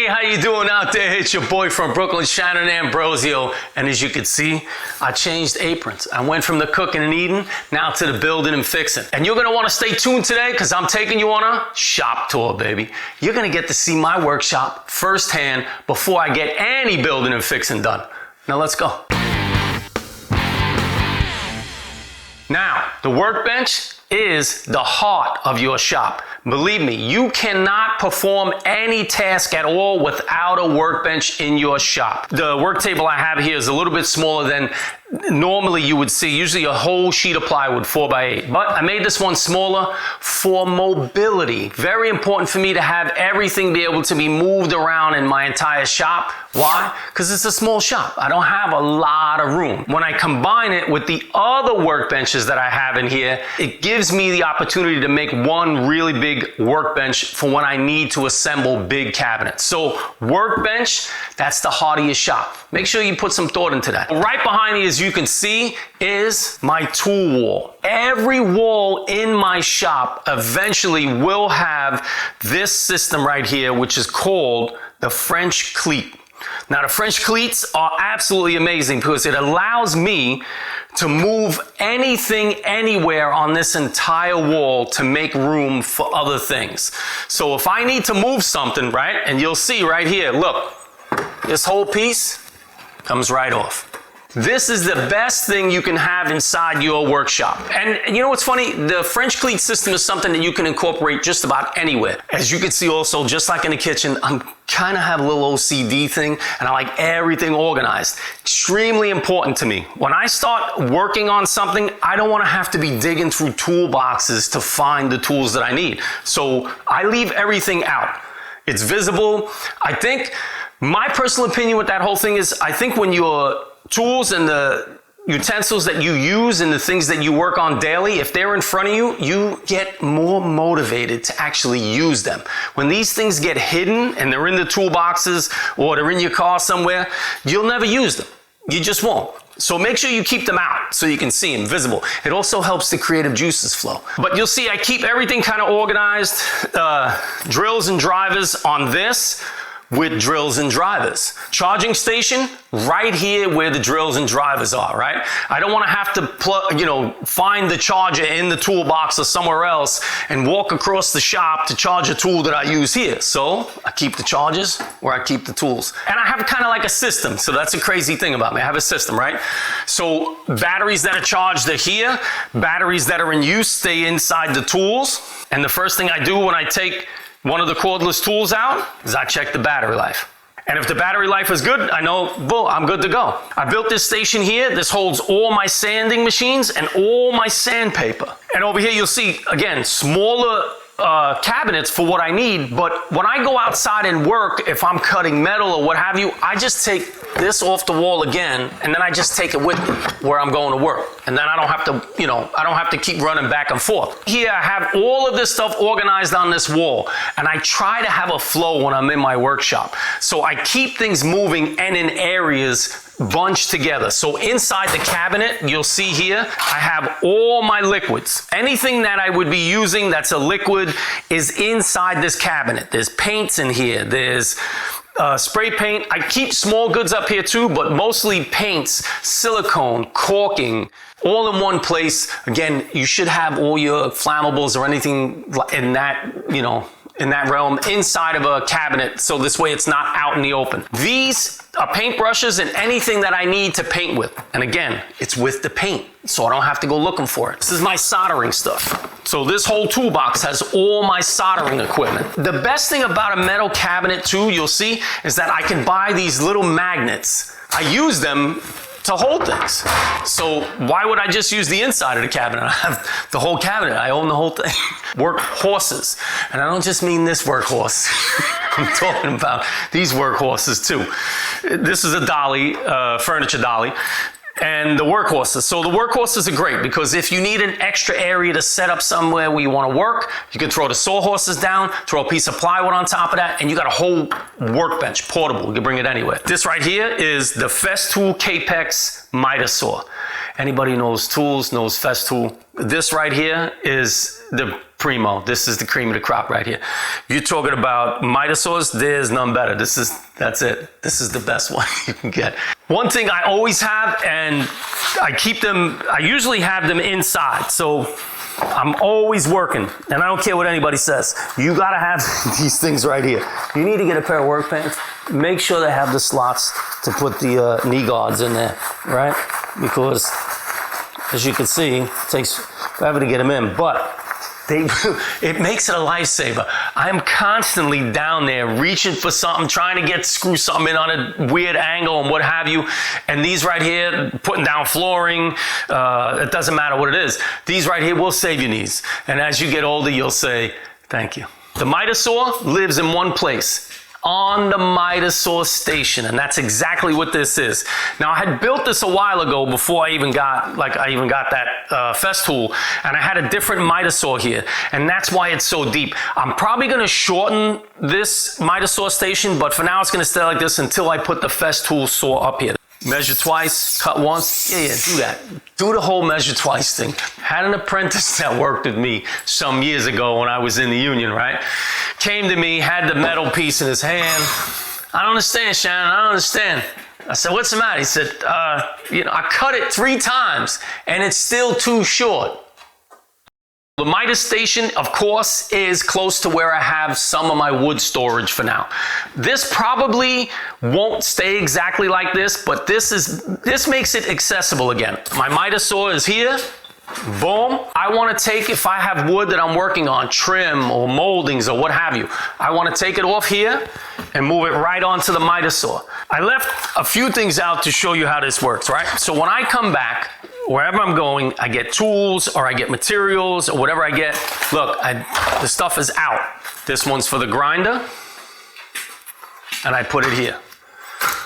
Hey, how you doing out there? It's your boy from Brooklyn, Shannon Ambrosio. And as you can see, I changed aprons. I went from the cooking and eating now to the building and fixing. And you're gonna wanna stay tuned today because I'm taking you on a shop tour, baby. You're gonna get to see my workshop firsthand before I get any building and fixing done. Now let's go. Now, the workbench is the heart of your shop. Believe me, you cannot perform any task at all without a workbench in your shop. The work table I have here is a little bit smaller than normally you would see, usually a whole sheet of plywood, 4x8. But I made this one smaller for mobility. Very important for me to have everything be able to be moved around in my entire shop. Why? Because it's a small shop. I don't have a lot of room. When I combine it with the other workbenches that I have in here, it gives me the opportunity to make one really big workbench for when I need to assemble big cabinets. So workbench, that's the heart of your shop. Make sure you put some thought into that. Right behind me, as you can see, is my tool wall. Every wall in my shop eventually will have this system right here, which is called the French Cleat. Now, the French cleats are absolutely amazing because it allows me to move anything anywhere on this entire wall to make room for other things. So if I need to move something, right, and you'll see right here, look, this whole piece comes right off. This is the best thing you can have inside your workshop. And you know what's funny? The French cleat system is something that you can incorporate just about anywhere. As you can see also, just like in the kitchen, I'm kind of have a little OCD thing and I like everything organized. Extremely important to me. When I start working on something, I don't want to have to be digging through toolboxes to find the tools that I need. So I leave everything out. It's visible. I think my personal opinion with that whole thing is I think when your tools and the utensils that you use and the things that you work on daily, if they're in front of you, you get more motivated to actually use them. When these things get hidden and they're in the toolboxes or they're in your car somewhere, you'll never use them. You just won't. So make sure you keep them out so you can see them visible. It also helps the creative juices flow. But you'll see I keep everything kind of organized. Drills and drivers on this with drills and drivers. Charging station right here where the drills and drivers are, right? I don't want to have to find the charger in the toolbox or somewhere else and walk across the shop to charge a tool that I use here. So I keep the chargers where I keep the tools. And I have kind of like a system. So that's a crazy thing about me. I have a system, right? So batteries that are charged are here. Batteries that are in use stay inside the tools. And the first thing I do when I take one of the cordless tools out is I check the battery life. And if the battery life is good, I know, boom, I'm good to go. I built this station here. This holds all my sanding machines and all my sandpaper. And over here you'll see, again, smaller cabinets for what I need. But when I go outside and work, if I'm cutting metal or what have you, I just take this off the wall again, and then I just take it with me where I'm going to work. And then I don't have to, I don't have to keep running back and forth. Here I have all of this stuff organized on this wall, and I try to have a flow when I'm in my workshop. So I keep things moving and in areas bunched together. So inside the cabinet, you'll see here, I have all my liquids. Anything that I would be using that's a liquid is inside this cabinet. There's paints in here. There's spray paint. I keep small goods up here too, but mostly paints, silicone, caulking, all in one place. Again, you should have all your flammables or anything in that, in that realm inside of a cabinet, so this way it's not out in the open. These are paintbrushes and anything that I need to paint with. And again, it's with the paint, so I don't have to go looking for it. This is my soldering stuff. So this whole toolbox has all my soldering equipment. The best thing about a metal cabinet too, you'll see, is that I can buy these little magnets. I use them to hold things. So why would I just use the inside of the cabinet? I have the whole cabinet. I own the whole thing. Work horses. And I don't just mean this workhorse. I'm talking about these workhorses too. This is a dolly, furniture dolly. And the workhorses. So the workhorses are great because if you need an extra area to set up somewhere where you want to work, you can throw the sawhorses down, throw a piece of plywood on top of that, and you got a whole workbench, portable. You can bring it anywhere. This right here is the Festool Capex MEIDA saw. Anybody who knows tools knows Festool. This right here is the primo. This is the cream of the crop right here. You're talking about MEIDA saws, there's none better. That's it. This is the best one you can get. One thing I always have, and I usually have them inside. So I'm always working, and I don't care what anybody says. You gotta have these things right here. You need to get a pair of work pants. Make sure they have the slots to put the knee guards in there, right? Because as you can see, it takes forever to get them in, but it makes it a lifesaver. I'm constantly down there reaching for something, trying to screw something in on a weird angle and what have you. And these right here, putting down flooring, it doesn't matter what it is. These right here will save your knees. And as you get older, you'll say, thank you. The MEIDA saw lives in one place, on the MEIDA saw station, and that's exactly what this is. Now, I had built this a while ago before I even got that Festool, and I had a different MEIDA saw here, and that's why it's so deep. I'm probably gonna shorten this MEIDA saw station, but for now it's gonna stay like this until I put the Festool saw up here. Measure twice, cut once. Yeah, do that. Do the whole measure twice thing. Had an apprentice that worked with me some years ago when I was in the union, right? Came to me, had the metal piece in his hand. I don't understand, Shannon, I don't understand. I said, what's the matter? He said, I cut it 3 times and it's still too short. The MEIDA station, of course, is close to where I have some of my wood storage for now. This probably won't stay exactly like this, but this makes it accessible again. My MEIDA saw is here. Boom. I want to take, if I have wood that I'm working on, trim or moldings or what have you, I want to take it off here and move it right onto the MEIDA saw. I left a few things out to show you how this works, right? So when I come back, wherever I'm going, I get tools or I get materials or whatever I get. Look, the stuff is out. This one's for the grinder, and I put it here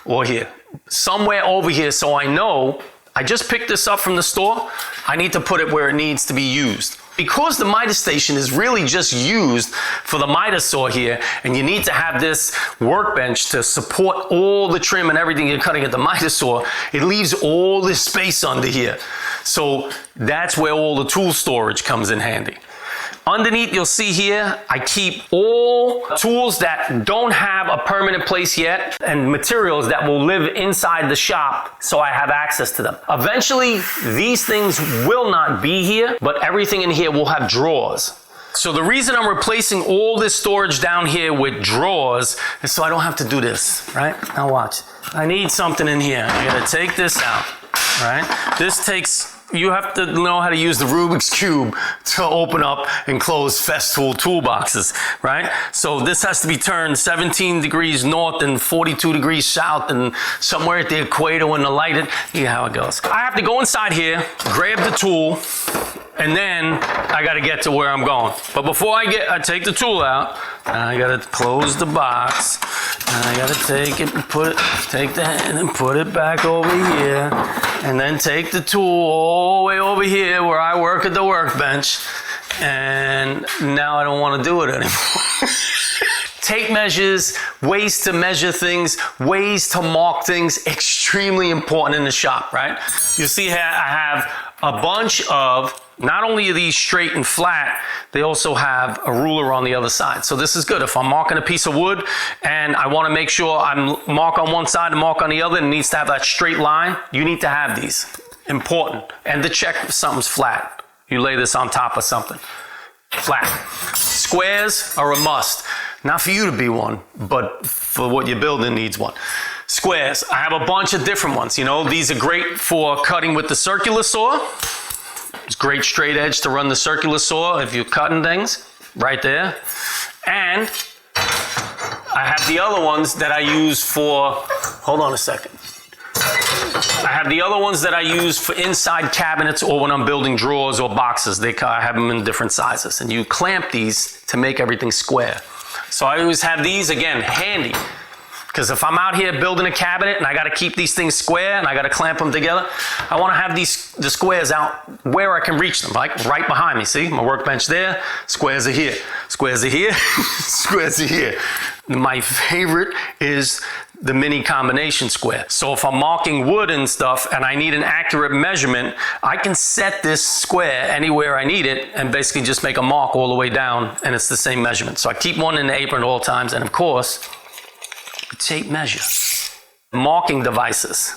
or here. Somewhere over here, so I know I just picked this up from the store. I need to put it where it needs to be used. Because the MEIDA station is really just used for the MEIDA saw here, and you need to have this workbench to support all the trim and everything you're cutting at the MEIDA saw, it leaves all this space under here. So that's where all the tool storage comes in handy. Underneath, you'll see here, I keep all tools that don't have a permanent place yet and materials that will live inside the shop so I have access to them. Eventually, these things will not be here, but everything in here will have drawers. So the reason I'm replacing all this storage down here with drawers is so I don't have to do this, right? Now watch. I need something in here. I gotta take this out, right? This takes... You have to know how to use the Rubik's Cube to open up and close Festool toolboxes, right? So this has to be turned 17 degrees north and 42 degrees south and somewhere at the equator when the light, yeah, how it goes. I have to go inside here, grab the tool, and then I gotta get to where I'm going. But before I take the tool out, I gotta close the box, and I gotta take it and take the hand and put it back over here, and then take the tool all the way over here where I work at the workbench, and now I don't wanna do it anymore. Tape measures, ways to measure things, ways to mark things, extremely important in the shop, right? You see here I have a bunch of, not only are these straight and flat, they also have a ruler on the other side. So this is good. If I'm marking a piece of wood and I want to make sure I'm mark on one side and mark on the other, and it needs to have that straight line, you need to have these. Important. And to check if something's flat. You lay this on top of something. Flat. Squares are a must. Not for you to be one, but for what you're building needs one. Squares. I have a bunch of different ones. You know, these are great for cutting with the circular saw. It's great straight edge to run the circular saw if you're cutting things, right there. And I have the other ones that I use for, hold on a second. I have the other ones that I use for inside cabinets or when I'm building drawers or boxes. I have them in different sizes. And you clamp these to make everything square. So I always have these, again, handy. Because if I'm out here building a cabinet and I got to keep these things square and I got to clamp them together, I want to have the squares out where I can reach them, like right behind me. See, my workbench there, squares are here, squares are here, squares are here. My favorite is the mini combination square. So if I'm marking wood and stuff and I need an accurate measurement, I can set this square anywhere I need it and basically just make a mark all the way down and it's the same measurement. So I keep one in the apron at all times, and of course, tape measure. Marking devices.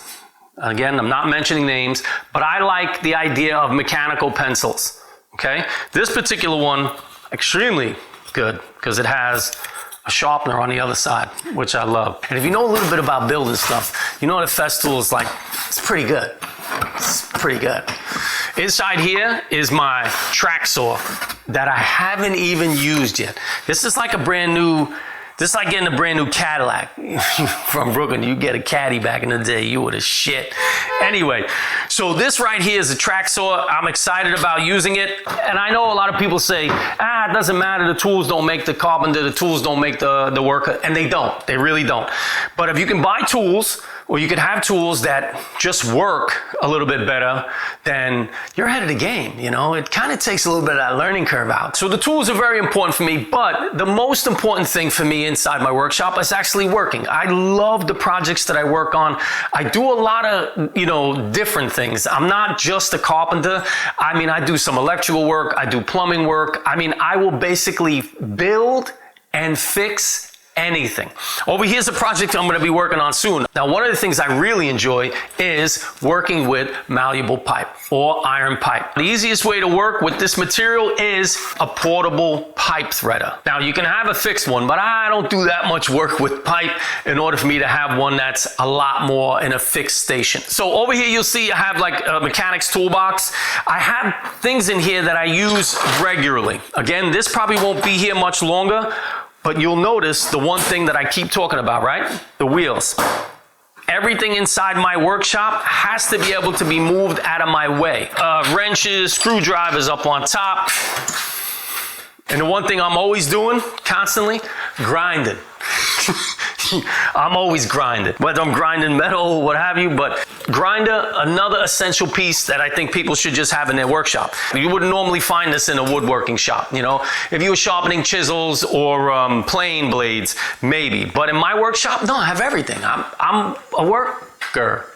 Again, I'm not mentioning names, but I like the idea of mechanical pencils, okay? This particular one, extremely good because it has a sharpener on the other side, which I love. And if you know a little bit about building stuff, you know that Festool is like, it's pretty good. It's pretty good. Inside here is my track saw that I haven't even used yet. This is like a brand new, this is like getting a brand new Cadillac from Brooklyn. You get a Caddy back in the day, you were the shit. Anyway, so this right here is a track saw. I'm excited about using it. And I know a lot of people say, it doesn't matter. The tools don't make the carpenter. The tools don't make the worker. And they don't. They really don't. But if you can buy tools, or you could have tools that just work a little bit better, then you're ahead of the game, you know? It kind of takes a little bit of that learning curve out. So the tools are very important for me, but the most important thing for me inside my workshop is actually working. I love the projects that I work on. I do a lot of, you know, different things. I'm not just a carpenter. I mean, I do some electrical work. I do plumbing work. I mean, I will basically build and fix anything. Over here's a project I'm going to be working on soon. Now, one of the things I really enjoy is working with malleable pipe or iron pipe. The easiest way to work with this material is a portable pipe threader. Now, you can have a fixed one, but I don't do that much work with pipe in order for me to have one that's a lot more in a fixed station. So over here, you'll see I have like a mechanics toolbox. I have things in here that I use regularly. Again, this probably won't be here much longer, but you'll notice the one thing that I keep talking about, right? The wheels. Everything inside my workshop has to be able to be moved out of my way. Wrenches, screwdrivers up on top. And the one thing I'm always doing, constantly, grinding. I'm always grinding, whether I'm grinding metal or what have you, but grinder, another essential piece that I think people should just have in their workshop. You wouldn't normally find this in a woodworking shop, you know? If you were sharpening chisels or plane blades, maybe. But in my workshop, no, I have everything. I'm a worker.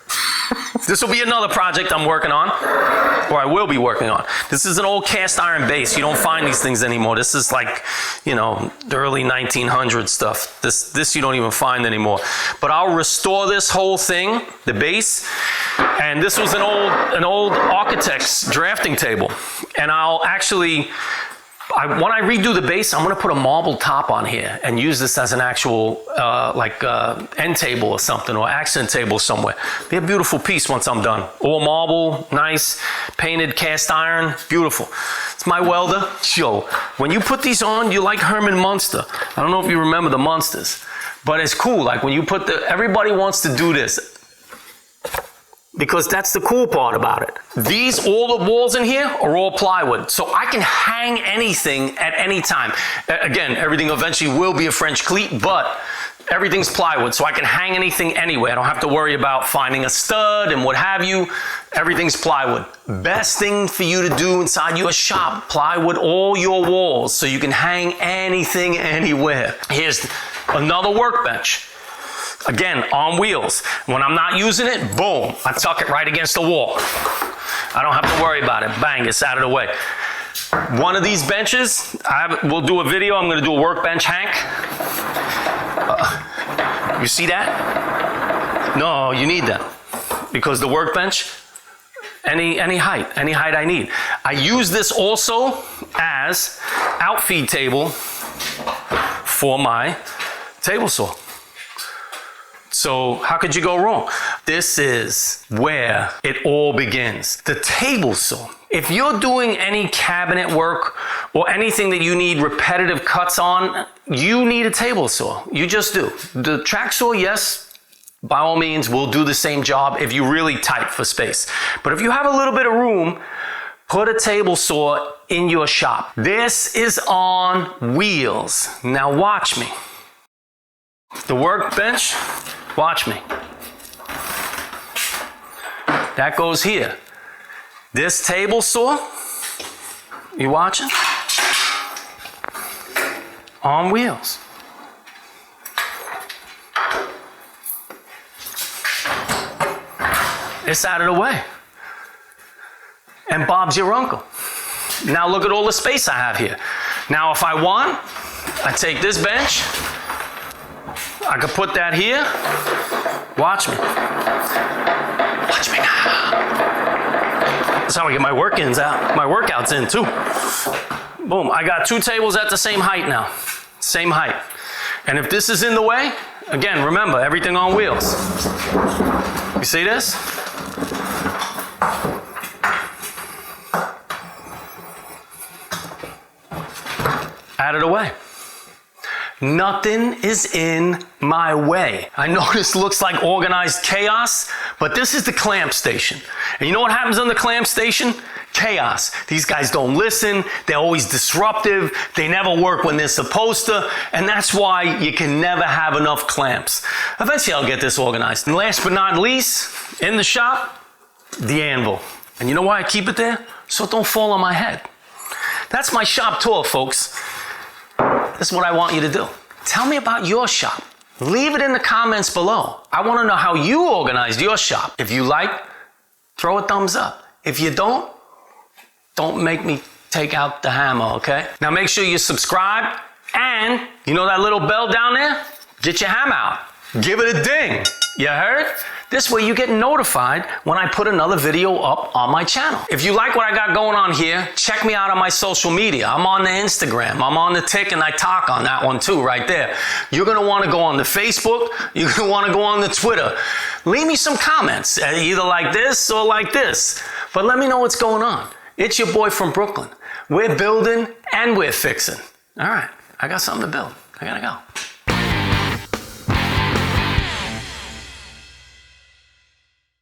This will be another project I'm working on, or I will be working on. This is an old cast iron base. You don't find these things anymore. This is like, you know, the early 1900s stuff. This you don't even find anymore. But I'll restore this whole thing, the base. And this was an old architect's drafting table. And I'll actually, when I redo the base, I'm going to put a marble top on here and use this as an actual end table or something, or accent table somewhere. Be a beautiful piece once I'm done. All marble, nice, painted cast iron, beautiful. It's my welder. Yo, when you put these on, you're like Herman Munster. I don't know if you remember the Munsters, but it's cool. Like when you put everybody wants to do this, because that's the cool part about it. All the walls in here are all plywood, so I can hang anything at any time. Again, everything eventually will be a French cleat, but everything's plywood, so I can hang anything anywhere. I don't have to worry about finding a stud and what have you. Everything's plywood. Best thing for you to do inside your shop, plywood all your walls, so you can hang anything anywhere. Here's another workbench. Again, on wheels. When I'm not using it, boom, I tuck it right against the wall. I don't have to worry about it. Bang, it's out of the way. One of these benches, we'll do a video. I'm going to do a workbench Hank. You see that? No, you need that. Because the workbench, any height I need. I use this also as outfeed table for my table saw. So how could you go wrong? This is where it all begins. The table saw. If you're doing any cabinet work or anything that you need repetitive cuts on, you need a table saw. You just do. The track saw, yes, by all means, will do the same job if you're really tight for space. But if you have a little bit of room, put a table saw in your shop. This is on wheels. Now watch me. The workbench, watch me. That goes here. This table saw, you watching? On wheels. It's out of the way. And Bob's your uncle. Now look at all the space I have here. Now if I want, I take this bench, I could put that here. Watch me. Watch me now. That's how I get my workouts in too. Boom, I got 2 tables at the same height now. Same height. And if this is in the way, again, remember, everything on wheels. You see this? Out of the way. Nothing is in my way. I know this looks like organized chaos, but this is the clamp station. And you know what happens on the clamp station? Chaos. These guys don't listen. They're always disruptive. They never work when they're supposed to. And that's why you can never have enough clamps. Eventually I'll get this organized. And last but not least, in the shop, the anvil. And you know why I keep it there? So it don't fall on my head. That's my shop tour, folks. This is what I want you to do. Tell me about your shop. Leave it in the comments below. I want to know how you organized your shop. If you like, throw a thumbs up. If you don't make me take out the hammer, okay? Now make sure you subscribe, and you know that little bell down there? Get your hammer out. Give it a ding. You heard? This way you get notified when I put another video up on my channel. If you like what I got going on here, check me out on my social media. I'm on the Instagram, I'm on the Tik, and I talk on that one too, right there. You're gonna wanna go on the Facebook, you're gonna wanna go on the Twitter. Leave me some comments, either like this or like this. But let me know what's going on. It's your boy from Brooklyn. We're building and we're fixing. All right, I got something to build. I gotta go.